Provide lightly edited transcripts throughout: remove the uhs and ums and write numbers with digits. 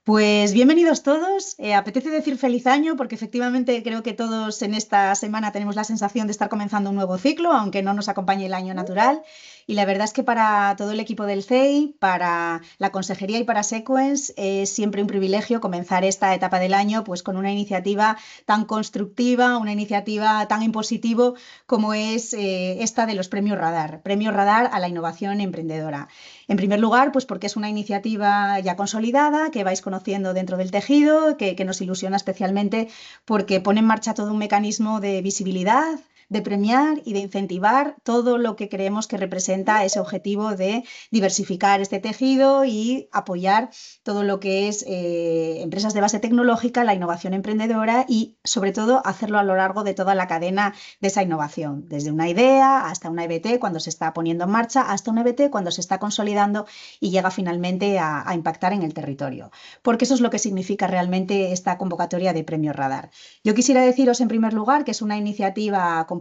Pues bienvenidos todos. Apetece decir feliz año porque efectivamente creo que todos en esta semana tenemos la sensación de estar comenzando un nuevo ciclo, aunque no nos acompañe el año natural. Y la verdad es que para todo el equipo del CEI, para la consejería y para Sequens, es siempre un privilegio comenzar esta etapa del año pues con una iniciativa tan constructiva, una iniciativa tan impositivo como es esta de los Premios Radar a la innovación emprendedora. En primer lugar, pues porque es una iniciativa ya consolidada, que vais conociendo dentro del tejido, que nos ilusiona especialmente porque pone en marcha todo un mecanismo de visibilidad, de premiar y de incentivar todo lo que creemos que representa ese objetivo de diversificar este tejido y apoyar todo lo que es empresas de base tecnológica, la innovación emprendedora y sobre todo hacerlo a lo largo de toda la cadena de esa innovación, desde una idea hasta una EBT cuando se está poniendo en marcha, hasta una EBT cuando se está consolidando y llega finalmente a impactar en el territorio. Porque eso es lo que significa realmente esta convocatoria de Premio Radar. Yo quisiera deciros en primer lugar que es una iniciativa compartida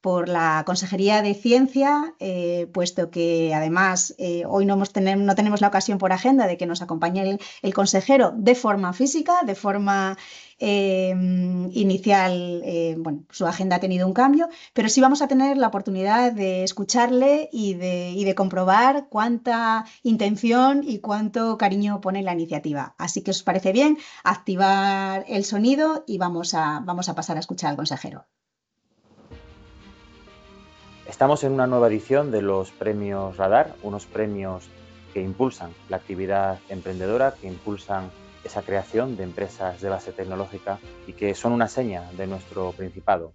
por la Consejería de Ciencia, puesto que además hoy no tenemos la ocasión por agenda de que nos acompañe el consejero de forma física, de forma inicial, bueno, su agenda ha tenido un cambio, pero sí vamos a tener la oportunidad de escucharle y de comprobar cuánta intención y cuánto cariño pone en la iniciativa. Así que, ¿os parece bien? Activar el sonido y vamos a pasar a escuchar al consejero. Estamos en una nueva edición de los Premios Radar, unos premios que impulsan la actividad emprendedora, que impulsan esa creación de empresas de base tecnológica y que son una seña de nuestro Principado.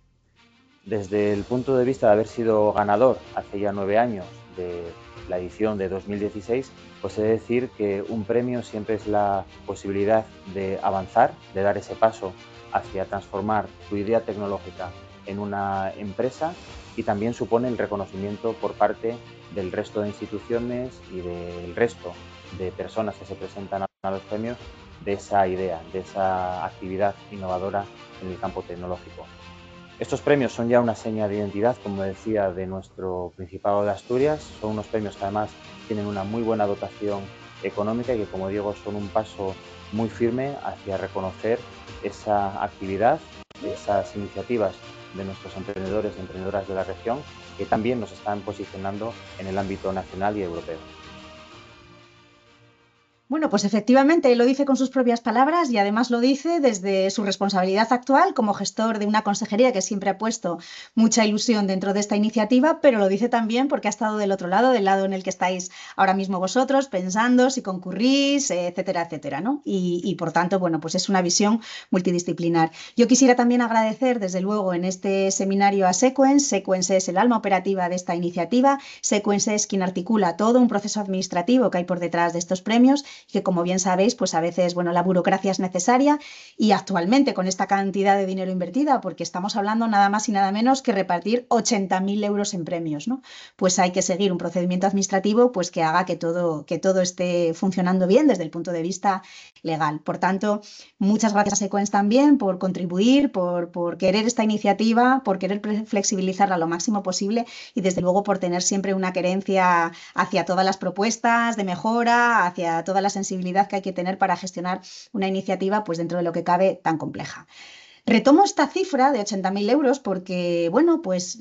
Desde el punto de vista de haber sido ganador hace ya 9 años de la edición de 2016, pues he de decir que un premio siempre es la posibilidad de avanzar, de dar ese paso hacia transformar tu idea tecnológica en una empresa y también supone el reconocimiento por parte del resto de instituciones y del resto de personas que se presentan a los premios de esa idea, de esa actividad innovadora en el campo tecnológico. Estos premios son ya una seña de identidad, como decía, de nuestro Principado de Asturias. Son unos premios que además tienen una muy buena dotación económica y que, como digo, son un paso muy firme hacia reconocer esa actividad, esas iniciativas de nuestros emprendedores y emprendedoras de la región, que también nos están posicionando en el ámbito nacional y europeo. Bueno, pues efectivamente lo dice con sus propias palabras y además lo dice desde su responsabilidad actual como gestor de una consejería que siempre ha puesto mucha ilusión dentro de esta iniciativa, pero lo dice también porque ha estado del otro lado, del lado en el que estáis ahora mismo vosotros, pensando si concurrís, etcétera, etcétera, ¿no? Y por tanto, bueno, pues es una visión multidisciplinar. Yo quisiera también agradecer, desde luego, en este seminario a Sequens. Sequens es el alma operativa de esta iniciativa. Sequens es quien articula todo un proceso administrativo que hay por detrás de estos premios, que, como bien sabéis, pues a veces, bueno, la burocracia es necesaria y actualmente con esta cantidad de dinero invertida, porque estamos hablando nada más y nada menos que repartir 80.000 euros en premios, ¿no? Pues hay que seguir un procedimiento administrativo pues que haga que todo esté funcionando bien desde el punto de vista legal. Por tanto, muchas gracias a Sequens también por contribuir, por querer esta iniciativa, por querer flexibilizarla lo máximo posible y desde luego por tener siempre una querencia hacia todas las propuestas de mejora, hacia toda la sensibilidad que hay que tener para gestionar una iniciativa pues dentro de lo que cabe tan compleja. Retomo esta cifra de 80.000 euros porque, bueno, pues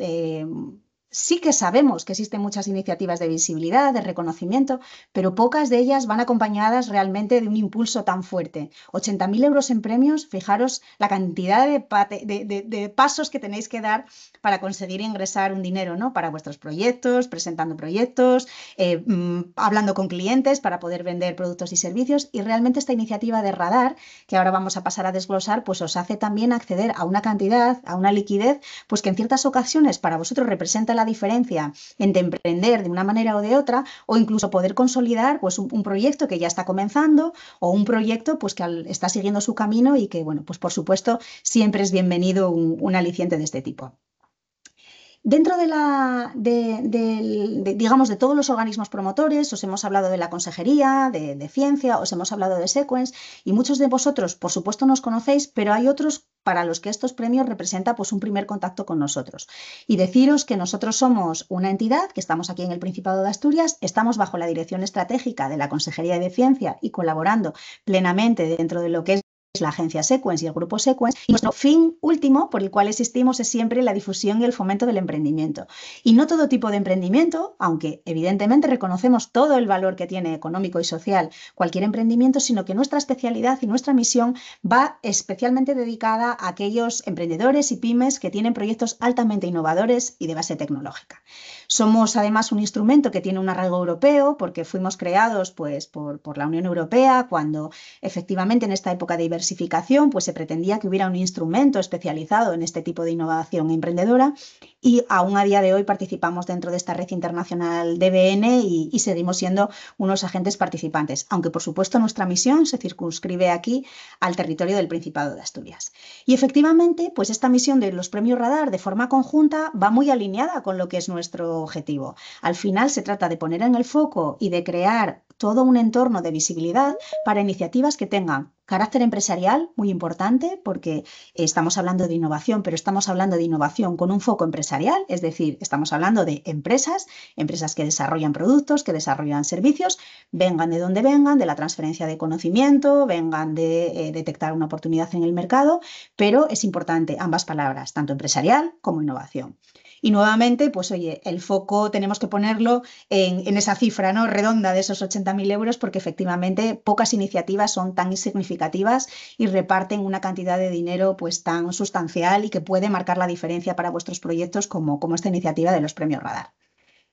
sí que sabemos que existen muchas iniciativas de visibilidad, de reconocimiento, pero pocas de ellas van acompañadas realmente de un impulso tan fuerte. 80.000 euros en premios, fijaros la cantidad de pasos que tenéis que dar para conseguir ingresar un dinero, ¿no? Para vuestros proyectos, presentando proyectos, hablando con clientes para poder vender productos y servicios. Y realmente esta iniciativa de Radar, que ahora vamos a pasar a desglosar, pues os hace también acceder a una cantidad, a una liquidez, pues que en ciertas ocasiones para vosotros representa la diferencia entre emprender de una manera o de otra, o incluso poder consolidar pues un proyecto que ya está comenzando o un proyecto pues que está siguiendo su camino y que, bueno, pues por supuesto siempre es bienvenido un aliciente de este tipo. Dentro digamos, de todos los organismos promotores, os hemos hablado de la Consejería, de Ciencia, os hemos hablado de Sequens y muchos de vosotros, por supuesto, nos conocéis, pero hay otros para los que estos premios representan pues un primer contacto con nosotros. Y deciros que nosotros somos una entidad que estamos aquí en el Principado de Asturias, estamos bajo la dirección estratégica de la Consejería de Ciencia y colaborando plenamente dentro de lo que es la agencia Sequence y el grupo Sequence, y nuestro fin último por el cual existimos es siempre la difusión y el fomento del emprendimiento. Y no todo tipo de emprendimiento, aunque evidentemente reconocemos todo el valor que tiene económico y social cualquier emprendimiento, sino que nuestra especialidad y nuestra misión va especialmente dedicada a aquellos emprendedores y pymes que tienen proyectos altamente innovadores y de base tecnológica. Somos además un instrumento que tiene un arraigo europeo porque fuimos creados pues, por la Unión Europea cuando efectivamente en esta época de diversificación pues, se pretendía que hubiera un instrumento especializado en este tipo de innovación emprendedora y aún a día de hoy participamos dentro de esta red internacional DBN y seguimos siendo unos agentes participantes, aunque por supuesto nuestra misión se circunscribe aquí al territorio del Principado de Asturias. Y efectivamente, pues esta misión de los premios Radar de forma conjunta va muy alineada con lo que es nuestro objetivo. Al final se trata de poner en el foco y de crear todo un entorno de visibilidad para iniciativas que tengan carácter empresarial, muy importante, porque estamos hablando de innovación, pero estamos hablando de innovación con un foco empresarial, es decir, estamos hablando de empresas que desarrollan productos, que desarrollan servicios, vengan de donde vengan, de la transferencia de conocimiento, vengan de detectar una oportunidad en el mercado, pero es importante ambas palabras, tanto empresarial como innovación. Y nuevamente, pues oye, el foco tenemos que ponerlo en esa cifra, ¿no?, redonda de esos 80.000 euros, porque efectivamente pocas iniciativas son tan significativas y reparten una cantidad de dinero pues tan sustancial y que puede marcar la diferencia para vuestros proyectos como esta iniciativa de los premios Radar.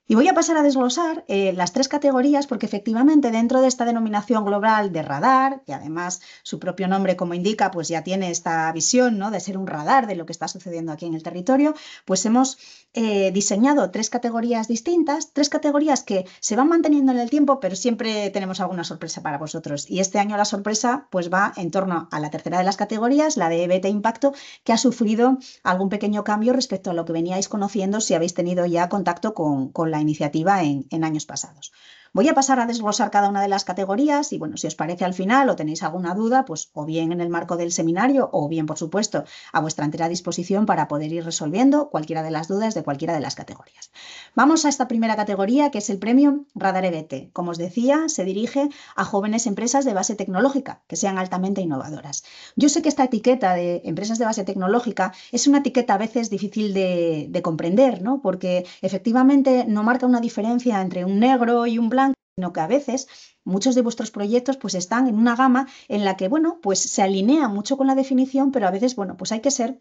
Y voy a pasar a desglosar las tres categorías porque efectivamente dentro de esta denominación global de radar, que además su propio nombre como indica pues ya tiene esta visión, ¿no?, de ser un radar de lo que está sucediendo aquí en el territorio, pues hemos diseñado tres categorías distintas, tres categorías que se van manteniendo en el tiempo pero siempre tenemos alguna sorpresa para vosotros. Y este año la sorpresa pues va en torno a la tercera de las categorías, la de EBT Impacto, que ha sufrido algún pequeño cambio respecto a lo que veníais conociendo si habéis tenido ya contacto con la iniciativa en años pasados. Voy a pasar a desglosar cada una de las categorías y bueno, si os parece al final o tenéis alguna duda, pues o bien en el marco del seminario o bien, por supuesto, a vuestra entera disposición para poder ir resolviendo cualquiera de las dudas de cualquiera de las categorías. Vamos a esta primera categoría que es el premio Radar EBT. Como os decía, se dirige a jóvenes empresas de base tecnológica que sean altamente innovadoras. Yo sé que esta etiqueta de empresas de base tecnológica es una etiqueta a veces difícil de comprender, ¿no?, porque efectivamente no marca una diferencia entre un negro y un blanco, sino que a veces muchos de vuestros proyectos pues están en una gama en la que, bueno, pues se alinea mucho con la definición, pero a veces, bueno, pues hay que ser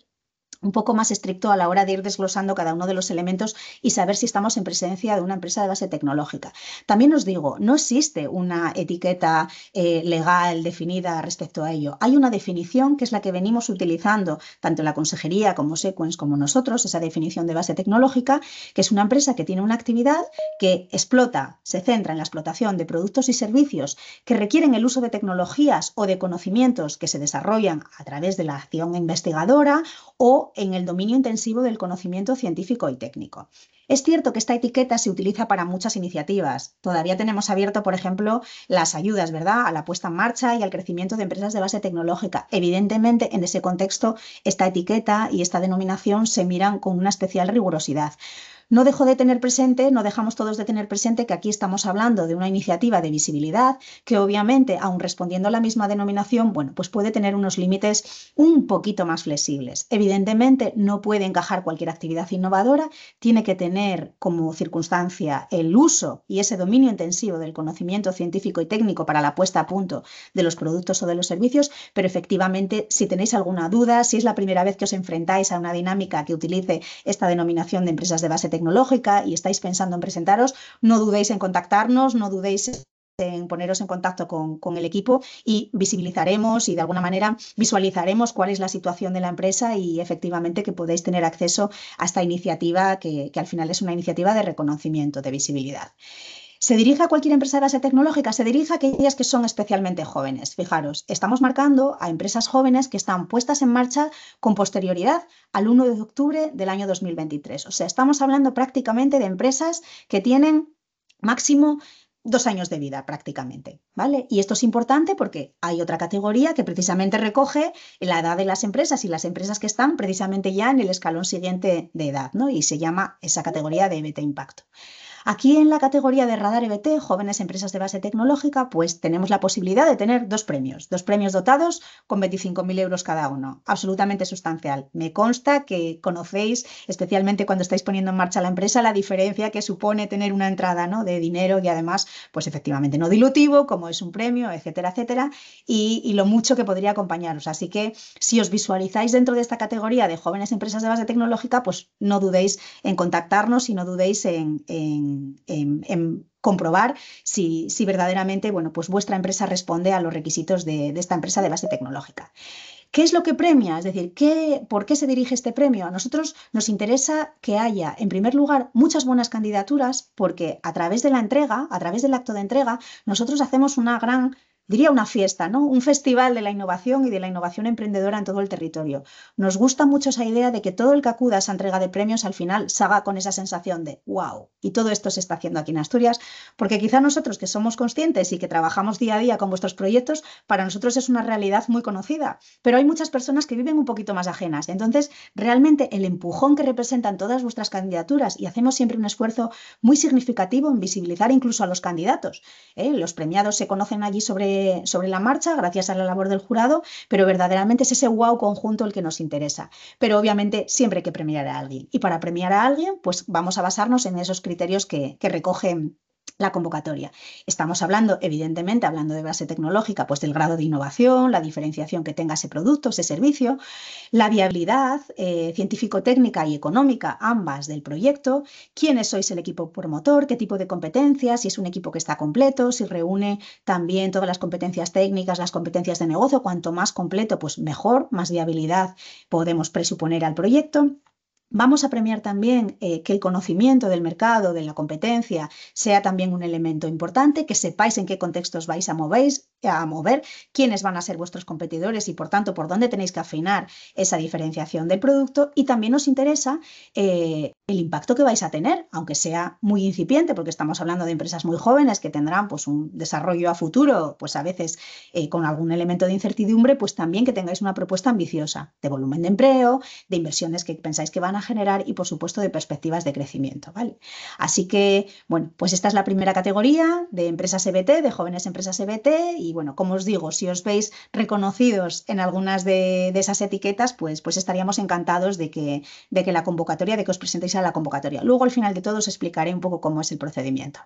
un poco más estricto a la hora de ir desglosando cada uno de los elementos y saber si estamos en presencia de una empresa de base tecnológica. También os digo, no existe una etiqueta legal definida respecto a ello. Hay una definición que es la que venimos utilizando tanto la Consejería como Sequence como nosotros, esa definición de base tecnológica, que es una empresa que tiene una actividad que explota, se centra en la explotación de productos y servicios que requieren el uso de tecnologías o de conocimientos que se desarrollan a través de la acción investigadora o en el dominio intensivo del conocimiento científico y técnico. Es cierto que esta etiqueta se utiliza para muchas iniciativas. Todavía tenemos abierto, por ejemplo, las ayudas, ¿verdad?, a la puesta en marcha y al crecimiento de empresas de base tecnológica. Evidentemente, en ese contexto, esta etiqueta y esta denominación se miran con una especial rigurosidad. No dejamos todos de tener presente que aquí estamos hablando de una iniciativa de visibilidad que obviamente, aun respondiendo a la misma denominación, bueno, pues puede tener unos límites un poquito más flexibles. Evidentemente no puede encajar cualquier actividad innovadora, tiene que tener como circunstancia el uso y ese dominio intensivo del conocimiento científico y técnico para la puesta a punto de los productos o de los servicios, pero efectivamente si tenéis alguna duda, si es la primera vez que os enfrentáis a una dinámica que utilice esta denominación de empresas de base tecnológica y estáis pensando en presentaros, no dudéis en contactarnos, no dudéis en poneros en contacto con el equipo y visibilizaremos y de alguna manera visualizaremos cuál es la situación de la empresa y efectivamente que podéis tener acceso a esta iniciativa que al final es una iniciativa de reconocimiento, de visibilidad. ¿Se dirige a cualquier empresa de base tecnológica? Se dirige a aquellas que son especialmente jóvenes. Fijaros, estamos marcando a empresas jóvenes que están puestas en marcha con posterioridad al 1 de octubre del año 2023. O sea, estamos hablando prácticamente de empresas que tienen máximo 2 años de vida prácticamente, ¿vale? Y esto es importante porque hay otra categoría que precisamente recoge la edad de las empresas y las empresas que están precisamente ya en el escalón siguiente de edad, ¿no? Y se llama esa categoría de EBT Impacto. Aquí en la categoría de Radar EBT, Jóvenes Empresas de Base Tecnológica, pues tenemos la posibilidad de tener dos premios dotados con 25.000 euros cada uno. Absolutamente sustancial. Me consta que conocéis, especialmente cuando estáis poniendo en marcha la empresa, la diferencia que supone tener una entrada, ¿no?, de dinero y además, pues efectivamente no dilutivo, como es un premio, etcétera, etcétera, y lo mucho que podría acompañaros. Así que si os visualizáis dentro de esta categoría de Jóvenes Empresas de Base Tecnológica, pues no dudéis en contactarnos y no dudéis en comprobar si verdaderamente, bueno, pues vuestra empresa responde a los requisitos de esta empresa de base tecnológica. ¿Qué es lo que premia? Es decir, ¿por qué se dirige este premio? A nosotros nos interesa que haya, en primer lugar, muchas buenas candidaturas, porque a través de la entrega, a través del acto de entrega, nosotros hacemos una gran, diría una fiesta, ¿no? Un festival de la innovación y de la innovación emprendedora en todo el territorio. Nos gusta mucho esa idea de que todo el que acuda a esa entrega de premios al final salga con esa sensación de wow, y todo esto se está haciendo aquí en Asturias, porque quizá nosotros que somos conscientes y que trabajamos día a día con vuestros proyectos, para nosotros es una realidad muy conocida, pero hay muchas personas que viven un poquito más ajenas. Entonces, realmente el empujón que representan todas vuestras candidaturas, y hacemos siempre un esfuerzo muy significativo en visibilizar incluso a los candidatos. Los premiados se conocen allí sobre la marcha gracias a la labor del jurado, pero verdaderamente es ese wow conjunto el que nos interesa. Pero obviamente siempre hay que premiar a alguien. Y para premiar a alguien, pues vamos a basarnos en esos criterios que recogen la convocatoria. Estamos hablando, evidentemente, hablando de base tecnológica, pues del grado de innovación, la diferenciación que tenga ese producto, ese servicio, la viabilidad científico-técnica y económica, ambas del proyecto, quiénes sois el equipo promotor, qué tipo de competencias, si es un equipo que está completo, si reúne también todas las competencias técnicas, las competencias de negocio, cuanto más completo, pues mejor, más viabilidad podemos presuponer al proyecto. Vamos a premiar también que el conocimiento del mercado, de la competencia, sea también un elemento importante, que sepáis en qué contextos vais a mover, quiénes van a ser vuestros competidores y, por tanto, por dónde tenéis que afinar esa diferenciación del producto. Y también nos interesa el impacto que vais a tener, aunque sea muy incipiente, porque estamos hablando de empresas muy jóvenes que tendrán pues, un desarrollo a futuro, pues a veces con algún elemento de incertidumbre, pues también que tengáis una propuesta ambiciosa de volumen de empleo, de inversiones que pensáis que van a generar y, por supuesto, de perspectivas de crecimiento, ¿vale? Así que, bueno, pues esta es la primera categoría de empresas EBT, de jóvenes empresas EBT y, bueno, como os digo, si os veis reconocidos en algunas de esas etiquetas, pues estaríamos encantados de que la convocatoria, de que os presentéis a la convocatoria. Luego, al final de todo, os explicaré un poco cómo es el procedimiento.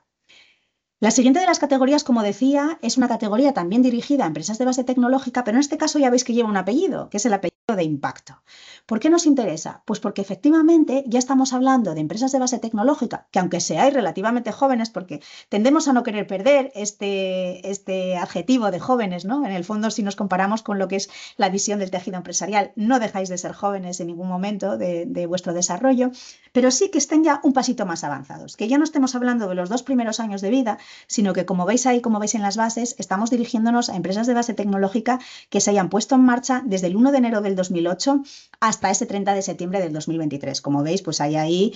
La siguiente de las categorías, como decía, es una categoría también dirigida a empresas de base tecnológica, pero en este caso ya veis que lleva un apellido, que es el apellido de impacto. ¿Por qué nos interesa? Pues porque efectivamente ya estamos hablando de empresas de base tecnológica, que aunque seáis relativamente jóvenes, porque tendemos a no querer perder este adjetivo de jóvenes, ¿no? En el fondo, si nos comparamos con lo que es la visión del tejido empresarial, no dejáis de ser jóvenes en ningún momento de vuestro desarrollo, pero sí que estén ya un pasito más avanzados, que ya no estemos hablando de los 2 primeros años de vida, sino que, como veis ahí, como veis en las bases, estamos dirigiéndonos a empresas de base tecnológica que se hayan puesto en marcha desde el 1 de enero del 2008 hasta ese 30 de septiembre del 2023. Como veis, pues hay ahí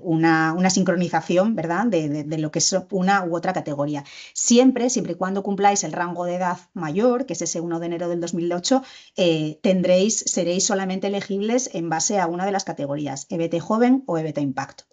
una sincronización, ¿verdad?, de lo que es una u otra categoría. Siempre y cuando cumpláis el rango de edad mayor, que es ese 1 de enero del 2008, seréis solamente elegibles en base a una de las categorías, EBT joven o EBT impacto.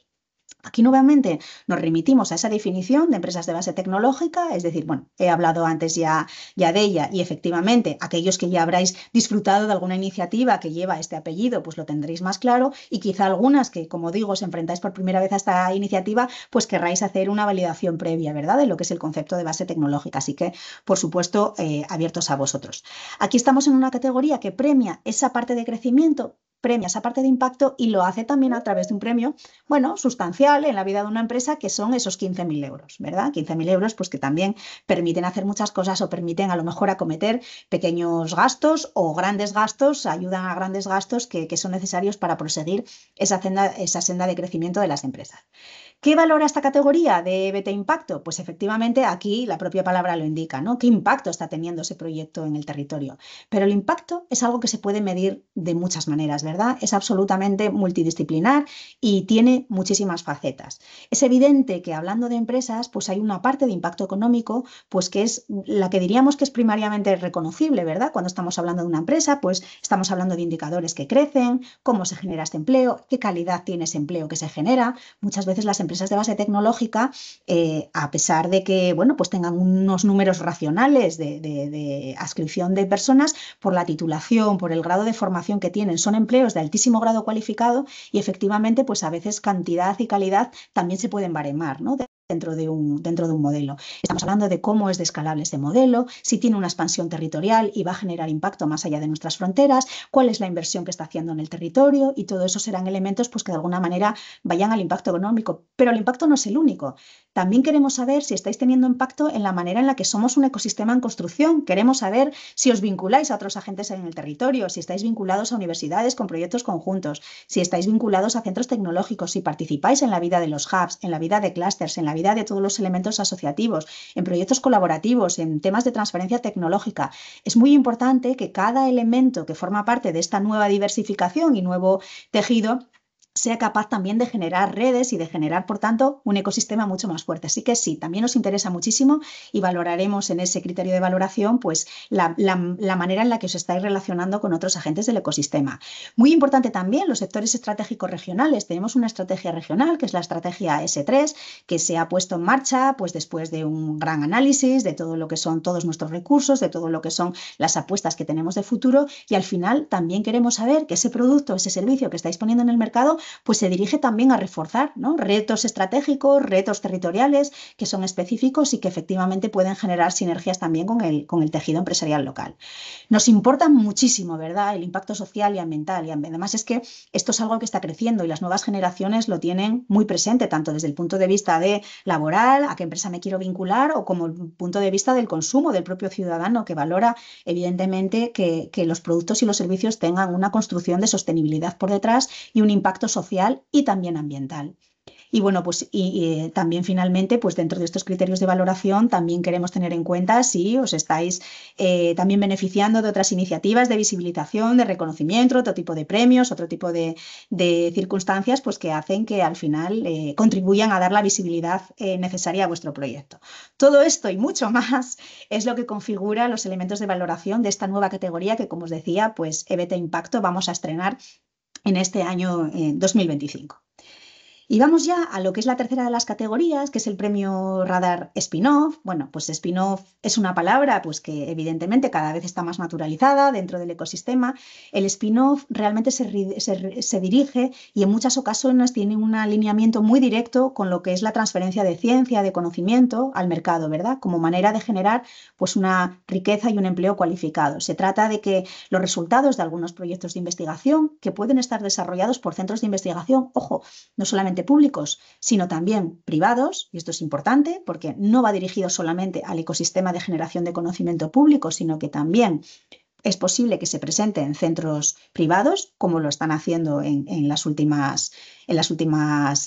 Aquí nuevamente nos remitimos a esa definición de empresas de base tecnológica, es decir, bueno, he hablado antes ya de ella y efectivamente aquellos que ya habráis disfrutado de alguna iniciativa que lleva este apellido, pues lo tendréis más claro y quizá algunas que, como digo, os enfrentáis por primera vez a esta iniciativa, pues querráis hacer una validación previa, ¿verdad?, de lo que es el concepto de base tecnológica. Así que, por supuesto, abiertos a vosotros. Aquí estamos en una categoría que premia esa parte de crecimiento, premia esa parte de impacto y lo hace también a través de un premio, bueno, sustancial en la vida de una empresa, que son esos 15.000 euros, ¿verdad? 15.000 euros, pues que también permiten hacer muchas cosas o permiten a lo mejor acometer pequeños gastos o grandes gastos, ayudan a grandes gastos que son necesarios para proseguir esa senda de crecimiento de las empresas. ¿Qué valora esta categoría de EBT Impacto? Pues efectivamente aquí la propia palabra lo indica, ¿no? ¿Qué impacto está teniendo ese proyecto en el territorio? Pero el impacto es algo que se puede medir de muchas maneras, ¿verdad? Es absolutamente multidisciplinar y tiene muchísimas facetas. Es evidente que hablando de empresas, pues hay una parte de impacto económico, pues que es la que diríamos que es primariamente reconocible, ¿verdad? Cuando estamos hablando de una empresa, pues estamos hablando de indicadores que crecen, cómo se genera este empleo, qué calidad tiene ese empleo que se genera. Muchas veces las empresas de base tecnológica, a pesar de que, bueno, pues tengan unos números racionales de adscripción de personas, por la titulación, por el grado de formación que tienen, son empleos de altísimo grado cualificado y efectivamente, pues a veces cantidad y calidad también se pueden baremar, ¿no? Dentro de un modelo. Estamos hablando de cómo es de escalable este modelo, si tiene una expansión territorial y va a generar impacto más allá de nuestras fronteras, cuál es la inversión que está haciendo en el territorio, y todo eso serán elementos pues, que de alguna manera vayan al impacto económico. Pero el impacto no es el único. También queremos saber si estáis teniendo impacto en la manera en la que somos un ecosistema en construcción. Queremos saber si os vinculáis a otros agentes en el territorio, si estáis vinculados a universidades con proyectos conjuntos, si estáis vinculados a centros tecnológicos, si participáis en la vida de los hubs, en la vida de clústeres, en la vida de todos los elementos asociativos, en proyectos colaborativos, en temas de transferencia tecnológica. Es muy importante que cada elemento que forma parte de esta nueva diversificación y nuevo tejido sea capaz también de generar redes y de generar, por tanto, un ecosistema mucho más fuerte. Así que sí, también nos interesa muchísimo y valoraremos en ese criterio de valoración pues, la manera en la que os estáis relacionando con otros agentes del ecosistema. Muy importante también los sectores estratégicos regionales. Tenemos una estrategia regional, que es la estrategia S3, que se ha puesto en marcha pues, después de un gran análisis de todo lo que son todos nuestros recursos, de todo lo que son las apuestas que tenemos de futuro, y al final también queremos saber que ese producto, ese servicio que estáis poniendo en el mercado pues se dirige también a reforzar, ¿no? Retos estratégicos, retos territoriales que son específicos y que efectivamente pueden generar sinergias también con el tejido empresarial local. Nos importa muchísimo, ¿verdad?, el impacto social y ambiental, y además es que esto es algo que está creciendo y las nuevas generaciones lo tienen muy presente, tanto desde el punto de vista de laboral, a qué empresa me quiero vincular, o como el punto de vista del consumo del propio ciudadano, que valora evidentemente que los productos y los servicios tengan una construcción de sostenibilidad por detrás y un impacto social y también ambiental. Y bueno, pues también finalmente, pues dentro de estos criterios de valoración, también queremos tener en cuenta si os estáis también beneficiando de otras iniciativas de visibilización, de reconocimiento, otro tipo de premios, otro tipo de circunstancias, pues que hacen que al final contribuyan a dar la visibilidad necesaria a vuestro proyecto. Todo esto y mucho más es lo que configura los elementos de valoración de esta nueva categoría que, como os decía, pues EBT Impacto vamos a estrenar en este año 2025. Y vamos ya a lo que es la tercera de las categorías, que es el premio Radar Spin-off. Bueno, pues Spin-off es una palabra pues, que evidentemente cada vez está más naturalizada dentro del ecosistema. El Spin-off realmente se dirige y en muchas ocasiones tiene un alineamiento muy directo con lo que es la transferencia de ciencia, de conocimiento al mercado, ¿verdad? Como manera de generar pues, una riqueza y un empleo cualificado. Se trata de que los resultados de algunos proyectos de investigación que pueden estar desarrollados por centros de investigación, ojo, no solamente públicos, sino también privados, y esto es importante porque no va dirigido solamente al ecosistema de generación de conocimiento público, sino que también es posible que se presente en centros privados, como lo están haciendo en las últimas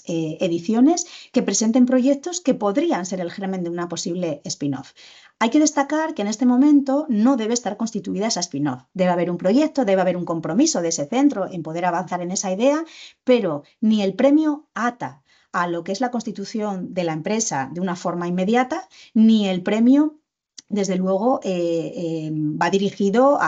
ediciones, que presenten proyectos que podrían ser el germen de una posible spin-off. Hay que destacar que en este momento no debe estar constituida esa spin-off. Debe haber un proyecto, debe haber un compromiso de ese centro en poder avanzar en esa idea, pero ni el premio ata a lo que es la constitución de la empresa de una forma inmediata, ni el premio desde luego va dirigido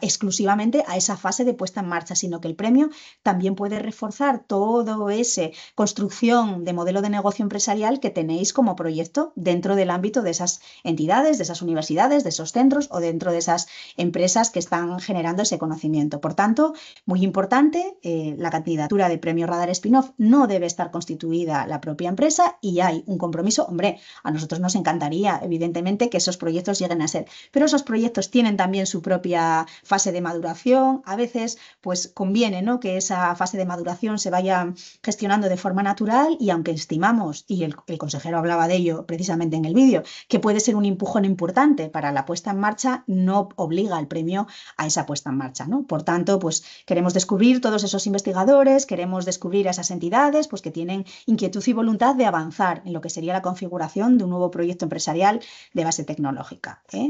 exclusivamente a esa fase de puesta en marcha, sino que el premio también puede reforzar todo ese construcción de modelo de negocio empresarial que tenéis como proyecto dentro del ámbito de esas entidades, de esas universidades, de esos centros o dentro de esas empresas que están generando ese conocimiento. Por tanto, muy importante, la candidatura de premio Radar Spin-off no debe estar constituida la propia empresa y hay un compromiso. Hombre, a nosotros nos encantaría, evidentemente, que esos proyectos lleguen a ser, pero esos proyectos tienen también su propia fase de maduración. A veces pues conviene, ¿no?, que esa fase de maduración se vaya gestionando de forma natural, y aunque estimamos, y el consejero hablaba de ello precisamente en el vídeo, que puede ser un empujón importante para la puesta en marcha, no obliga al premio a esa puesta en marcha, ¿no? Por tanto, pues queremos descubrir todos esos investigadores, queremos descubrir a esas entidades pues, que tienen inquietud y voluntad de avanzar en lo que sería la configuración de un nuevo proyecto empresarial de base tecnológica.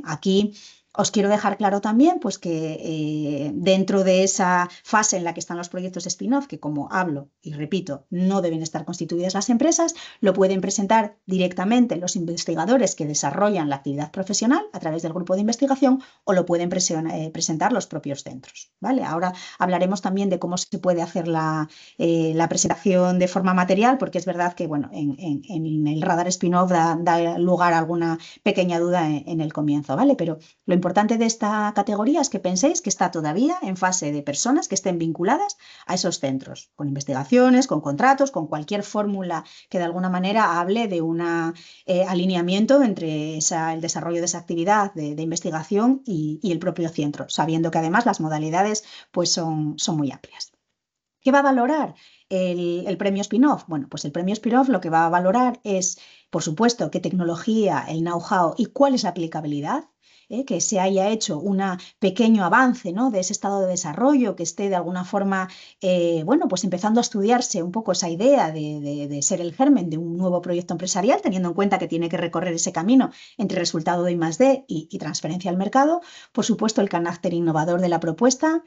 Aquí Os quiero dejar claro también pues, que dentro de esa fase en la que están los proyectos spin-off, que como hablo y repito, no deben estar constituidas las empresas, lo pueden presentar directamente los investigadores que desarrollan la actividad profesional a través del grupo de investigación o lo pueden presentar los propios centros. ¿Vale? Ahora hablaremos también de cómo se puede hacer la presentación de forma material, porque es verdad que bueno, en el radar spin-off da lugar a alguna pequeña duda en el comienzo, ¿vale? Pero lo importante de esta categoría es que penséis que está todavía en fase de personas que estén vinculadas a esos centros, con investigaciones, con contratos, con cualquier fórmula que de alguna manera hable de un alineamiento entre el desarrollo de esa actividad de investigación y el propio centro, sabiendo que además las modalidades pues son muy amplias. ¿Qué va a valorar el premio spin-off? Bueno, pues el premio spin-off lo que va a valorar es, por supuesto, qué tecnología, el know-how y cuál es la aplicabilidad. Que se haya hecho un pequeño avance, ¿no?, de ese estado de desarrollo, que esté de alguna forma, bueno, pues empezando a estudiarse un poco esa idea de ser el germen de un nuevo proyecto empresarial, teniendo en cuenta que tiene que recorrer ese camino entre resultado de I+D y transferencia al mercado. Por supuesto, el carácter innovador de la propuesta,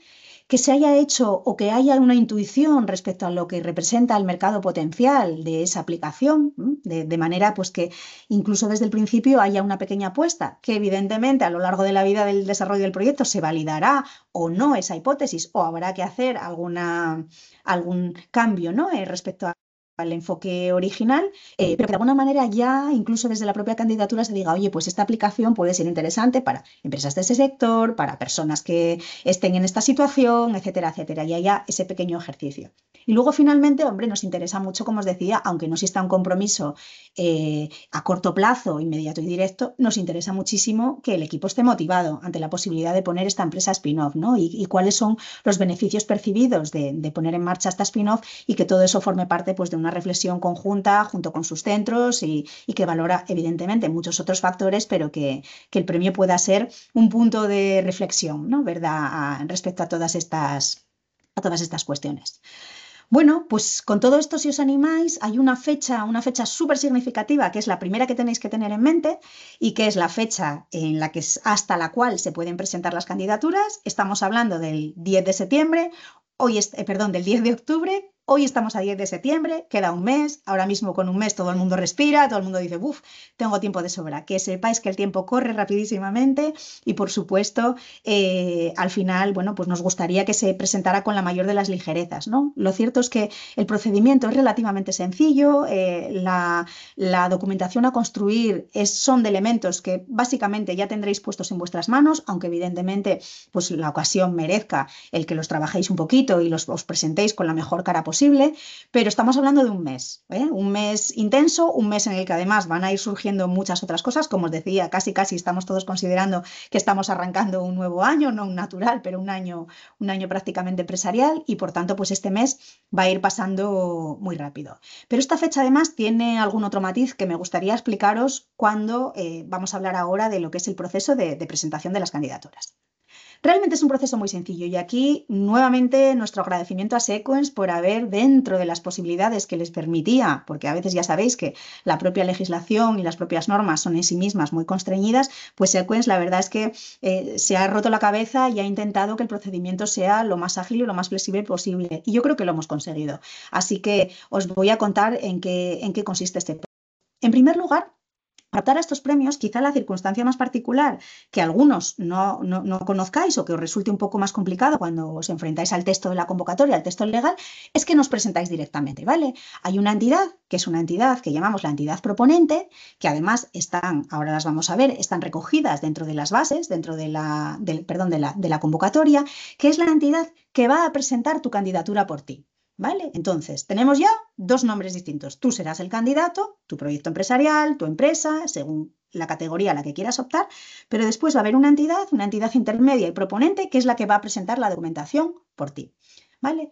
que se haya hecho o que haya una intuición respecto a lo que representa el mercado potencial de esa aplicación, de manera pues que incluso desde el principio haya una pequeña apuesta, que evidentemente a lo largo de la vida del desarrollo del proyecto se validará o no esa hipótesis o habrá que hacer algún cambio, ¿no?, respecto al enfoque original, pero que de alguna manera ya, incluso desde la propia candidatura, se diga, oye, pues esta aplicación puede ser interesante para empresas de ese sector, para personas que estén en esta situación, etcétera, etcétera, y haya ese pequeño ejercicio. Y luego, finalmente, hombre, nos interesa mucho, como os decía, aunque no exista un compromiso a corto plazo, inmediato y directo, nos interesa muchísimo que el equipo esté motivado ante la posibilidad de poner esta empresa spin-off, ¿no? Y cuáles son los beneficios percibidos de poner en marcha esta spin-off y que todo eso forme parte pues, de una reflexión conjunta junto con sus centros y que valora, evidentemente, muchos otros factores, pero que el premio pueda ser un punto de reflexión, ¿no?, ¿verdad?, respecto a todas estas cuestiones. Bueno, pues con todo esto, si os animáis, hay una fecha súper significativa, que es la primera que tenéis que tener en mente y que es la fecha en la que hasta la cual se pueden presentar las candidaturas. Estamos hablando del 10 de septiembre, del 10 de octubre. Hoy estamos a 10 de septiembre, queda un mes. Ahora mismo con un mes todo el mundo respira, todo el mundo dice, uff, tengo tiempo de sobra. Que sepáis que el tiempo corre rapidísimamente y, por supuesto, al final, bueno, pues nos gustaría que se presentara con la mayor de las ligerezas, ¿no? Lo cierto es que el procedimiento es relativamente sencillo, la documentación a construir son de elementos que básicamente ya tendréis puestos en vuestras manos, aunque evidentemente pues la ocasión merezca el que los trabajéis un poquito y os presentéis con la mejor cara posible, pero estamos hablando de un mes intenso, un mes en el que además van a ir surgiendo muchas otras cosas, como os decía, casi estamos todos considerando que estamos arrancando un nuevo año, no un natural, pero un año prácticamente empresarial y por tanto pues este mes va a ir pasando muy rápido. Pero esta fecha además tiene algún otro matiz que me gustaría explicaros cuando vamos a hablar ahora de lo que es el proceso de presentación de las candidaturas. Realmente es un proceso muy sencillo y aquí nuevamente nuestro agradecimiento a Sequence por haber, dentro de las posibilidades que les permitía, porque a veces ya sabéis que la propia legislación y las propias normas son en sí mismas muy constreñidas, pues Sequence la verdad es que se ha roto la cabeza y ha intentado que el procedimiento sea lo más ágil y lo más flexible posible y yo creo que lo hemos conseguido. Así que os voy a contar en qué consiste este proceso. En primer lugar, para optar a estos premios, quizá la circunstancia más particular que algunos no conozcáis o que os resulte un poco más complicado cuando os enfrentáis al texto de la convocatoria, al texto legal, es que nos presentáis directamente, ¿vale? Hay una entidad, que es una entidad que llamamos la entidad proponente, que además ahora las vamos a ver, están recogidas dentro de las bases, dentro de la convocatoria, que es la entidad que va a presentar tu candidatura por ti. ¿Vale? Entonces, tenemos ya dos nombres distintos. Tú serás el candidato, tu proyecto empresarial, tu empresa, según la categoría a la que quieras optar, pero después va a haber una entidad intermedia y proponente, que es la que va a presentar la documentación por ti. ¿Vale?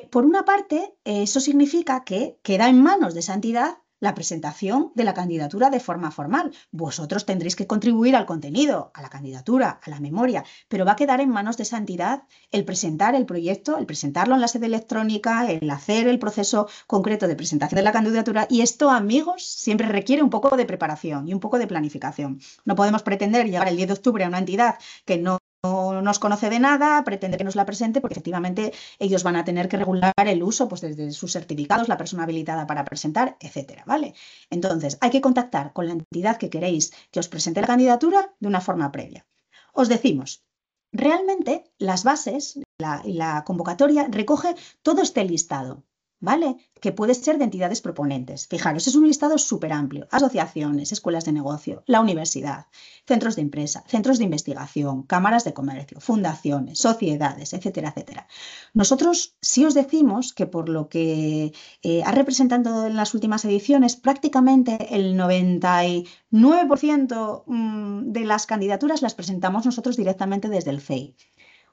Por una parte, eso significa que queda en manos de esa entidad la presentación de la candidatura de forma formal. Vosotros tendréis que contribuir al contenido, a la candidatura, a la memoria, pero va a quedar en manos de esa entidad el presentar el proyecto, el presentarlo en la sede electrónica, el hacer el proceso concreto de presentación de la candidatura, y esto, amigos, siempre requiere un poco de preparación y un poco de planificación. No podemos pretender llegar el 10 de octubre a una entidad que no nos conoce de nada, pretender que nos la presente, porque efectivamente ellos van a tener que regular el uso, pues desde sus certificados, la persona habilitada para presentar, etcétera, ¿vale? Entonces, hay que contactar con la entidad que queréis que os presente la candidatura de una forma previa. Os decimos, realmente las bases, la convocatoria recoge todo este listado, ¿vale? Que puede ser de entidades proponentes. Fijaros, es un listado súper amplio. Asociaciones, escuelas de negocio, la universidad, centros de empresa, centros de investigación, cámaras de comercio, fundaciones, sociedades, etcétera, etcétera. Nosotros sí os decimos que por lo que ha representado en las últimas ediciones, prácticamente el 99% de las candidaturas las presentamos nosotros directamente desde el CEI.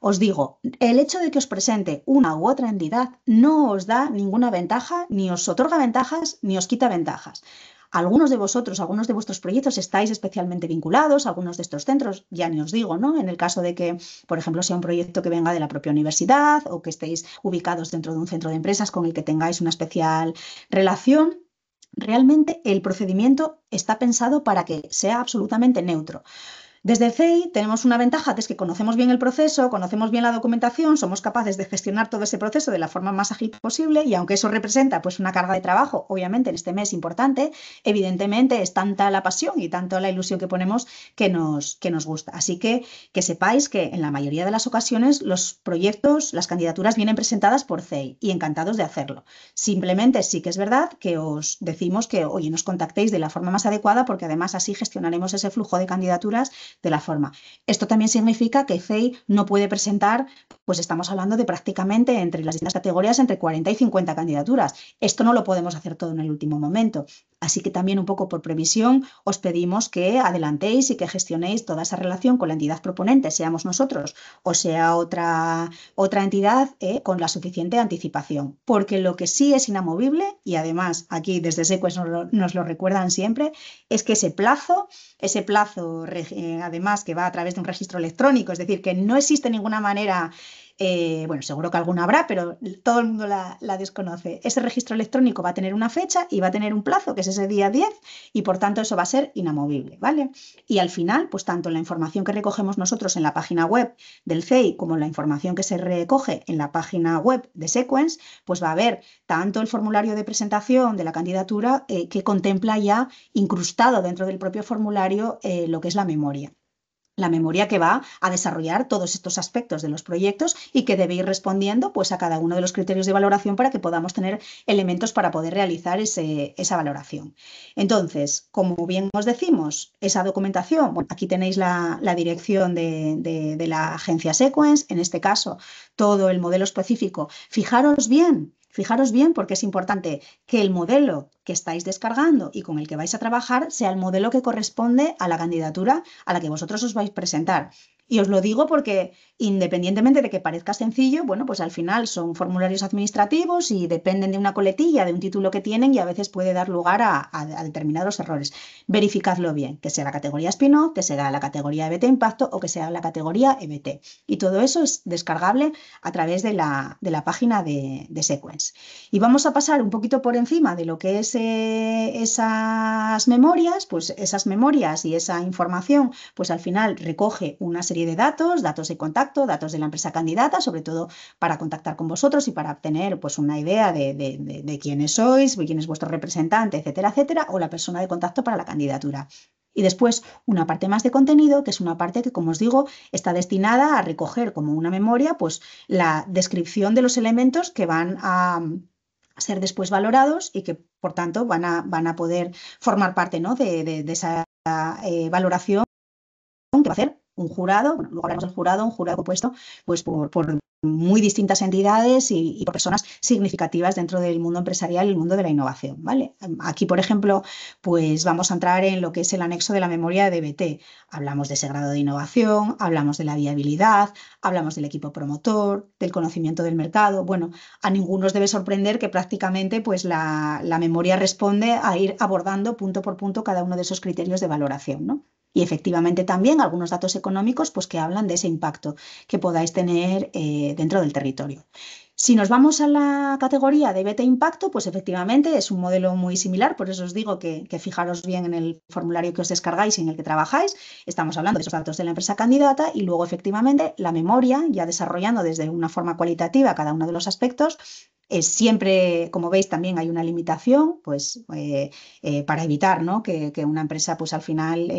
Os digo, el hecho de que os presente una u otra entidad no os da ninguna ventaja, ni os otorga ventajas, ni os quita ventajas. Algunos de vosotros, algunos de vuestros proyectos estáis especialmente vinculados a algunos de estos centros, ya ni os digo, ¿no? En el caso de que, por ejemplo, sea un proyecto que venga de la propia universidad o que estéis ubicados dentro de un centro de empresas con el que tengáis una especial relación. Realmente el procedimiento está pensado para que sea absolutamente neutro. Desde el CEI tenemos una ventaja, que es que conocemos bien el proceso, conocemos bien la documentación, somos capaces de gestionar todo ese proceso de la forma más ágil posible, y aunque eso representa pues una carga de trabajo, obviamente en este mes importante, evidentemente es tanta la pasión y tanto la ilusión que ponemos que nos gusta. Así que sepáis que en la mayoría de las ocasiones los proyectos, las candidaturas vienen presentadas por CEI y encantados de hacerlo. Simplemente sí que es verdad que os decimos que, oye, nos contactéis de la forma más adecuada, porque además así gestionaremos ese flujo de candidaturas de la forma. Esto también significa que CEI no puede presentar, pues estamos hablando de prácticamente entre las distintas categorías entre 40 y 50 candidaturas. Esto no lo podemos hacer todo en el último momento. Así que también un poco por previsión os pedimos que adelantéis y que gestionéis toda esa relación con la entidad proponente, seamos nosotros o sea otra entidad, con la suficiente anticipación. Porque lo que sí es inamovible, y además aquí desde Sequens nos lo recuerdan siempre, es que ese plazo, además que va a través de un registro electrónico, es decir, que no existe ninguna manera, bueno, seguro que alguna habrá, pero todo el mundo la desconoce. Ese registro electrónico va a tener una fecha y va a tener un plazo, que es ese día 10, y por tanto eso va a ser inamovible, ¿vale? Y al final, pues tanto la información que recogemos nosotros en la página web del CEI como la información que se recoge en la página web de Sequens, pues va a haber tanto el formulario de presentación de la candidatura, que contempla ya incrustado dentro del propio formulario lo que es la memoria. La memoria que va a desarrollar todos estos aspectos de los proyectos y que debe ir respondiendo pues a cada uno de los criterios de valoración para que podamos tener elementos para poder realizar esa valoración. Entonces, como bien os decimos, esa documentación, bueno, aquí tenéis la dirección de la agencia Sequens, en este caso todo el modelo específico. Fijaros bien, porque es importante que el modelo que estáis descargando y con el que vais a trabajar sea el modelo que corresponde a la candidatura a la que vosotros os vais a presentar. Y os lo digo porque, independientemente de que parezca sencillo, bueno, pues al final son formularios administrativos y dependen de una coletilla, de un título que tienen, y a veces puede dar lugar a determinados errores. Verificadlo bien, que sea la categoría spin-off, que sea la categoría EBT Impacto o que sea la categoría EBT. Y todo eso es descargable a través de la página de Sequens. Y vamos a pasar un poquito por encima de lo que es esas memorias, pues esas memorias y esa información, pues al final recoge una serie de datos de contacto, datos de la empresa candidata, sobre todo para contactar con vosotros y para obtener pues una idea de quiénes sois, quién es vuestro representante, etcétera, etcétera, o la persona de contacto para la candidatura. Y después una parte más de contenido, que es una parte que, como os digo, está destinada a recoger como una memoria pues la descripción de los elementos que van a ser después valorados y que, por tanto, van a poder formar parte, ¿no?, de esa valoración que va a hacer un jurado, bueno, luego hablamos del jurado, un jurado compuesto pues por muy distintas entidades y por personas significativas dentro del mundo empresarial y el mundo de la innovación, ¿vale? Aquí, por ejemplo, pues vamos a entrar en lo que es el anexo de la memoria de DBT. Hablamos de ese grado de innovación, hablamos de la viabilidad, hablamos del equipo promotor, del conocimiento del mercado. Bueno, a ninguno os debe sorprender que prácticamente pues la memoria responde a ir abordando punto por punto cada uno de esos criterios de valoración, ¿no? Y efectivamente también algunos datos económicos pues, que hablan de ese impacto que podáis tener dentro del territorio. Si nos vamos a la categoría de BT Impacto, pues efectivamente es un modelo muy similar, por eso os digo que fijaros bien en el formulario que os descargáis y en el que trabajáis. Estamos hablando de esos datos de la empresa candidata y luego efectivamente la memoria, ya desarrollando desde una forma cualitativa cada uno de los aspectos. Siempre, como veis, también hay una limitación pues, para evitar, ¿no? que una empresa pues, al final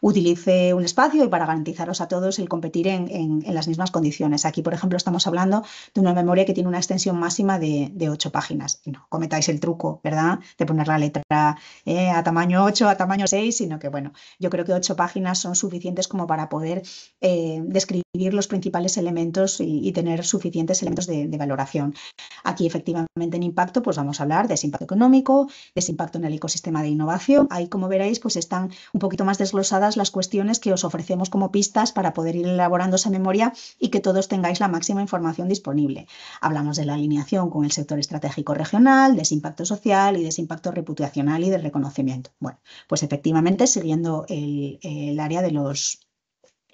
utilice un espacio y para garantizaros a todos el competir en las mismas condiciones. Aquí, por ejemplo, estamos hablando de una memoria que tiene una extensión máxima de 8 páginas. Y no cometáis el truco, ¿verdad?, de poner la letra a tamaño 8, a tamaño 6, sino que, bueno, yo creo que 8 páginas son suficientes como para poder describir los principales elementos y tener suficientes elementos de valoración. Aquí, efectivamente, en impacto, pues vamos a hablar de ese impacto económico, de ese impacto en el ecosistema de innovación. Ahí, como veréis, pues están un poquito más desglosadas las cuestiones que os ofrecemos como pistas para poder ir elaborando esa memoria y que todos tengáis la máxima información disponible. Hablamos de la alineación con el sector estratégico regional, de ese impacto social y de ese impacto reputacional y de reconocimiento. Bueno, pues efectivamente, siguiendo el área de los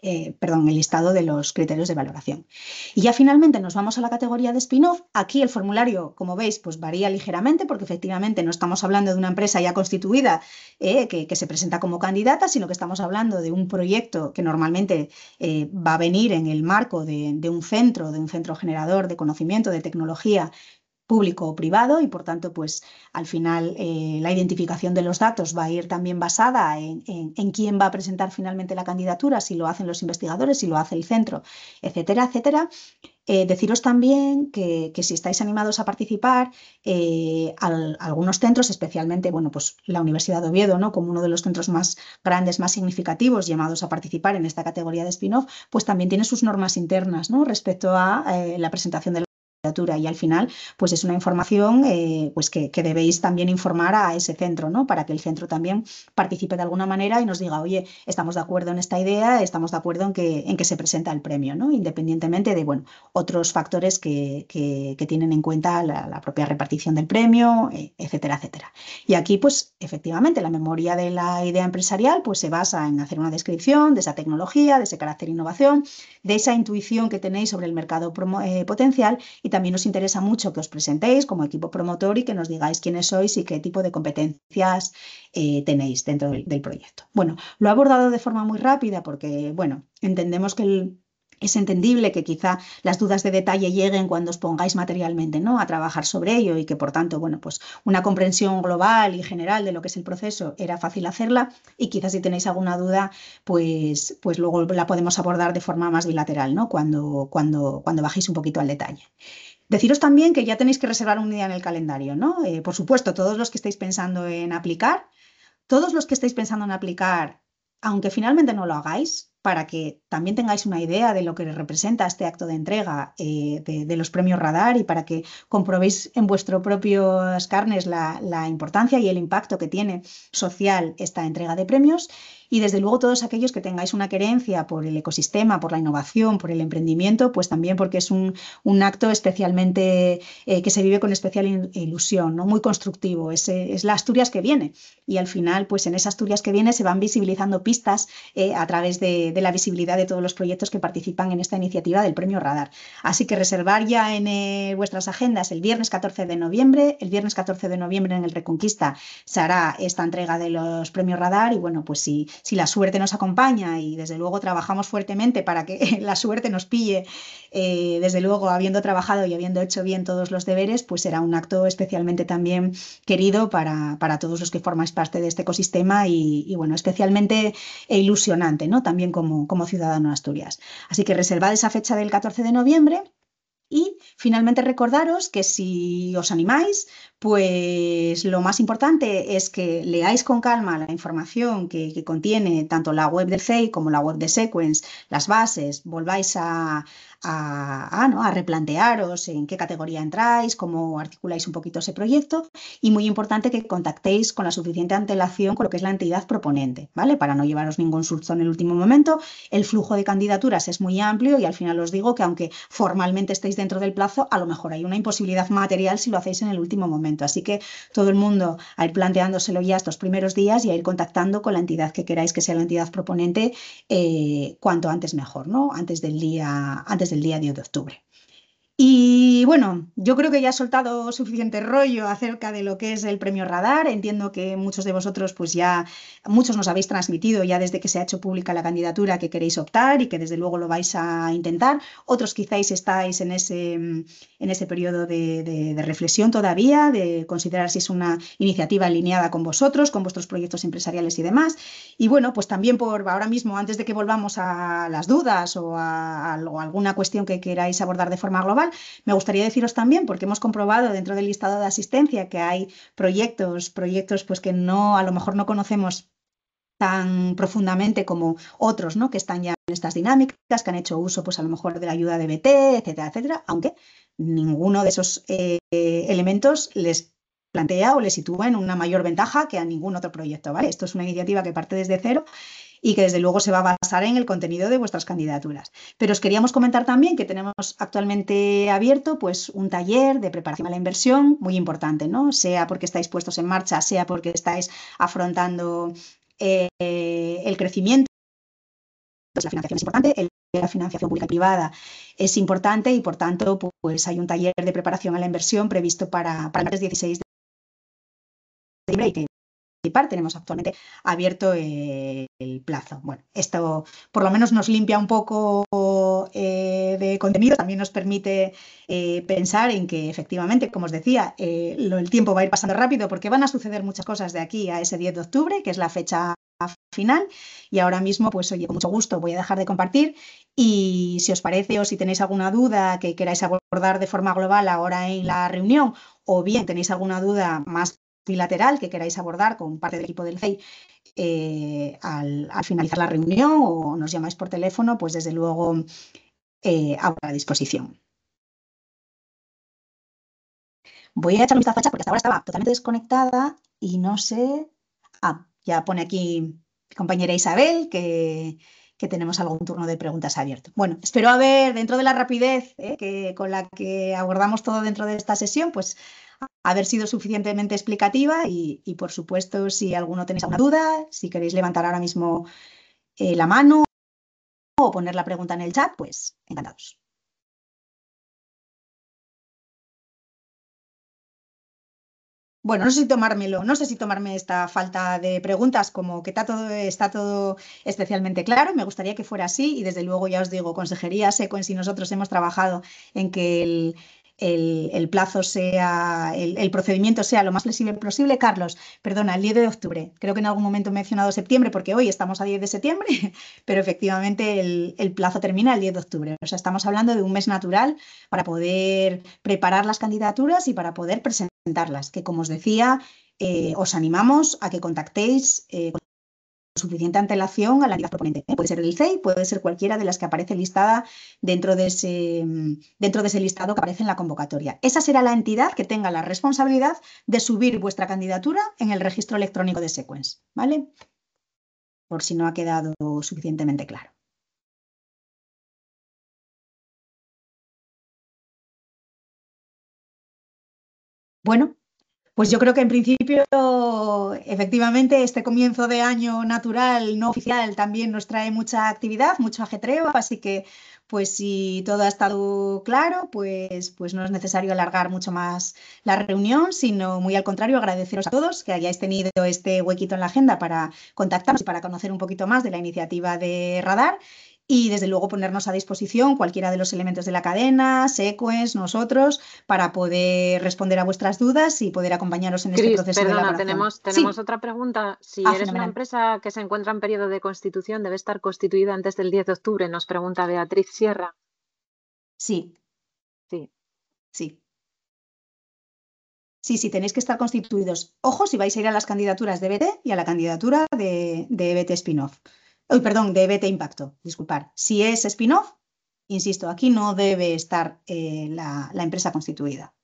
el listado de los criterios de valoración. Y ya finalmente nos vamos a la categoría de spin-off. Aquí el formulario, como veis, pues varía ligeramente porque efectivamente no estamos hablando de una empresa ya constituida que se presenta como candidata, sino que estamos hablando de un proyecto que normalmente va a venir en el marco de un centro generador de conocimiento, de tecnología, público o privado y por tanto pues al final la identificación de los datos va a ir también basada en quién va a presentar finalmente la candidatura, si lo hacen los investigadores, si lo hace el centro, etcétera, etcétera. Deciros también que si estáis animados a participar, algunos centros, especialmente bueno, pues la Universidad de Oviedo, ¿no?, como uno de los centros más grandes, más significativos, llamados a participar en esta categoría de spin-off, pues también tiene sus normas internas, ¿no?, respecto a la presentación de y al final pues es una información pues que debéis también informar a ese centro, ¿no?, para que el centro también participe de alguna manera y nos diga, oye, estamos de acuerdo en esta idea, estamos de acuerdo en que se presenta el premio, ¿no?, independientemente de bueno, otros factores que tienen en cuenta la propia repartición del premio, etcétera, etcétera. Y aquí pues efectivamente la memoria de la idea empresarial pues se basa en hacer una descripción de esa tecnología, de ese carácter innovación, de esa intuición que tenéis sobre el mercado potencial y también nos interesa mucho que os presentéis como equipo promotor y que nos digáis quiénes sois y qué tipo de competencias tenéis dentro del proyecto. Bueno, lo he abordado de forma muy rápida porque, bueno, entendemos que es entendible que quizá las dudas de detalle lleguen cuando os pongáis materialmente, ¿no?, a trabajar sobre ello y que, por tanto, bueno, pues una comprensión global y general de lo que es el proceso era fácil hacerla y quizás si tenéis alguna duda, pues luego la podemos abordar de forma más bilateral, ¿no?, cuando bajéis un poquito al detalle. Deciros también que ya tenéis que reservar un día en el calendario, ¿no? Por supuesto, todos los que estáis pensando en aplicar, aunque finalmente no lo hagáis, para que también tengáis una idea de lo que representa este acto de entrega de los premios Radar y para que comprobéis en vuestros propios carnes la importancia y el impacto que tiene social esta entrega de premios. Y desde luego todos aquellos que tengáis una querencia por el ecosistema, por la innovación, por el emprendimiento, pues también porque es un acto especialmente que se vive con especial ilusión, ¿no?, muy constructivo. Es la Asturias que viene y al final pues en esa Asturias que viene se van visibilizando pistas a través de la visibilidad de todos los proyectos que participan en esta iniciativa del Premio Radar. Así que reservar ya en vuestras agendas el viernes 14 de noviembre. El viernes 14 de noviembre en el Reconquista se hará esta entrega de los Premios Radar y bueno, pues si la suerte nos acompaña y desde luego trabajamos fuertemente para que la suerte nos pille, desde luego habiendo trabajado y habiendo hecho bien todos los deberes, pues será un acto especialmente también querido para todos los que formáis parte de este ecosistema y bueno, especialmente ilusionante, ¿no?, también como ciudadano de Asturias. Así que reservad esa fecha del 14 de noviembre. Y finalmente recordaros que si os animáis, pues lo más importante es que leáis con calma la información que contiene tanto la web del CEI como la web de Sequence, las bases, volváis ¿no? a replantearos en qué categoría entráis, cómo articuláis un poquito ese proyecto y muy importante que contactéis con la suficiente antelación con lo que es la entidad proponente, ¿vale? Para no llevaros ningún susto en el último momento. El flujo de candidaturas es muy amplio y al final os digo que aunque formalmente estéis dentro del plazo, a lo mejor hay una imposibilidad material si lo hacéis en el último momento. Así que todo el mundo a ir planteándoselo ya estos primeros días y a ir contactando con la entidad que queráis que sea la entidad proponente cuanto antes mejor, ¿no? Antes del día 10 de octubre. Y bueno, yo creo que ya he soltado suficiente rollo acerca de lo que es el premio Radar. Entiendo que muchos de vosotros, pues ya, muchos nos habéis transmitido ya desde que se ha hecho pública la candidatura que queréis optar y que desde luego lo vais a intentar. Otros quizás estáis en ese periodo de reflexión todavía, de considerar si es una iniciativa alineada con vosotros, con vuestros proyectos empresariales y demás. Y bueno, pues también por ahora mismo, antes de que volvamos a las dudas o a alguna cuestión que queráis abordar de forma global, me gustaría deciros también, porque hemos comprobado dentro del listado de asistencia que hay proyectos pues que no, a lo mejor no conocemos tan profundamente como otros, ¿no? Que están ya en estas dinámicas, que han hecho uso, pues a lo mejor de la ayuda de BT, etcétera, etcétera, aunque ninguno de esos elementos les plantea o les sitúa en una mayor ventaja que a ningún otro proyecto, ¿vale? Esto es una iniciativa que parte desde cero y que desde luego se va a basar en el contenido de vuestras candidaturas. Pero os queríamos comentar también que tenemos actualmente abierto pues un taller de preparación a la inversión muy importante, ¿no? Sea porque estáis puestos en marcha, sea porque estáis afrontando el crecimiento. Pues la financiación es importante, la financiación pública y privada es importante y por tanto pues hay un taller de preparación a la inversión previsto para el martes 16 de diciembre y que tenemos actualmente abierto el plazo. Bueno, esto por lo menos nos limpia un poco de contenido, también nos permite pensar en que efectivamente, como os decía, el tiempo va a ir pasando rápido porque van a suceder muchas cosas de aquí a ese 10 de octubre, que es la fecha final, y ahora mismo, pues oye, con mucho gusto voy a dejar de compartir y si os parece o si tenéis alguna duda que queráis abordar de forma global ahora en la reunión o bien tenéis alguna duda más bilateral que queráis abordar con parte del equipo del CEI al finalizar la reunión o nos llamáis por teléfono, pues desde luego a vuestra disposición. Voy a echar un vistazo al chat porque hasta ahora estaba totalmente desconectada y no sé... Ah, ya pone aquí mi compañera Isabel que tenemos algún turno de preguntas abierto. Bueno, espero haber, dentro de la rapidez con la que abordamos todo dentro de esta sesión, pues haber sido suficientemente explicativa y por supuesto, si alguno tenéis alguna duda, si queréis levantar ahora mismo la mano o poner la pregunta en el chat, pues encantados. Bueno, no sé si tomarme esta falta de preguntas como que está todo especialmente claro. Me gustaría que fuera así y desde luego ya os digo, Consejería Sequence y nosotros hemos trabajado en que el plazo sea, el procedimiento sea lo más flexible posible. Carlos, perdona, el 10 de octubre. Creo que en algún momento he mencionado septiembre porque hoy estamos a 10 de septiembre, pero efectivamente el plazo termina el 10 de octubre. O sea, estamos hablando de un mes natural para poder preparar las candidaturas y para poder presentarlas, que como os decía, os animamos a que contactéis con suficiente antelación a la entidad proponente. Puede ser el CEI, puede ser cualquiera de las que aparece listada dentro de ese listado que aparece en la convocatoria. Esa será la entidad que tenga la responsabilidad de subir vuestra candidatura en el registro electrónico de Sequence, ¿vale? Por si no ha quedado suficientemente claro. Bueno, pues yo creo que en principio, efectivamente, este comienzo de año natural, no oficial, también nos trae mucha actividad, mucho ajetreo, así que pues si todo ha estado claro, pues no es necesario alargar mucho más la reunión, sino muy al contrario, agradeceros a todos que hayáis tenido este huequito en la agenda para contactarnos y para conocer un poquito más de la iniciativa de Radar. Y desde luego ponernos a disposición cualquiera de los elementos de la cadena, Sequence, nosotros, para poder responder a vuestras dudas y poder acompañaros en este Cris, proceso de perdona, elaboración. tenemos Sí. otra pregunta. Si eres una Fenomenal. empresa que se encuentra en periodo de constitución, debe estar constituida antes del 10 de octubre, nos pregunta Beatriz Sierra. Sí. Sí, Sí. Sí, tenéis que estar constituidos. Ojo si vais a ir a las candidaturas de EBT y a la candidatura de EBT Spin-off. Uy, perdón, de EBT Impacto, disculpar. Si es Spin-off, insisto, aquí no debe estar la empresa constituida.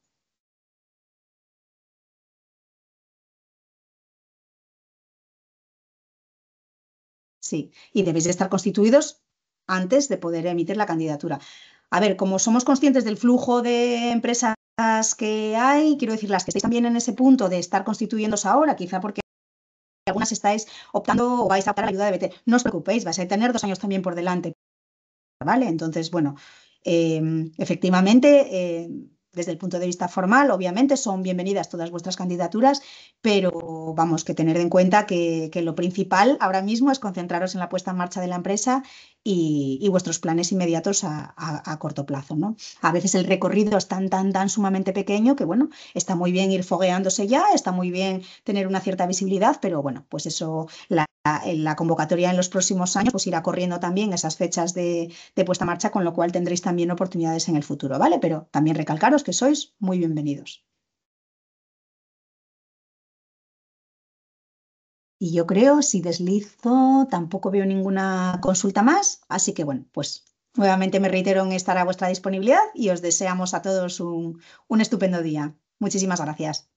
Sí, y debéis de estar constituidos antes de poder emitir la candidatura. A ver, como somos conscientes del flujo de empresas que hay, quiero decir, las que estáis también en ese punto de estar constituyéndose ahora, quizá porque algunas estáis optando o vais a optar a la ayuda de BT. No os preocupéis, vais a tener 2 años también por delante, ¿vale? Entonces, bueno, efectivamente, desde el punto de vista formal, obviamente, son bienvenidas todas vuestras candidaturas, pero vamos, que tener en cuenta que lo principal ahora mismo es concentraros en la puesta en marcha de la empresa y vuestros planes inmediatos a corto plazo, ¿no? A veces el recorrido es tan sumamente pequeño que, bueno, está muy bien ir fogueándose ya, está muy bien tener una cierta visibilidad, pero bueno, pues eso, la convocatoria en los próximos años pues irá corriendo también esas fechas de puesta en marcha, con lo cual tendréis también oportunidades en el futuro, ¿vale? Pero también recalcaros que sois muy bienvenidos. Y yo creo, si deslizo, tampoco veo ninguna consulta más, así que bueno, pues nuevamente me reitero en estar a vuestra disponibilidad y os deseamos a todos un estupendo día. Muchísimas gracias.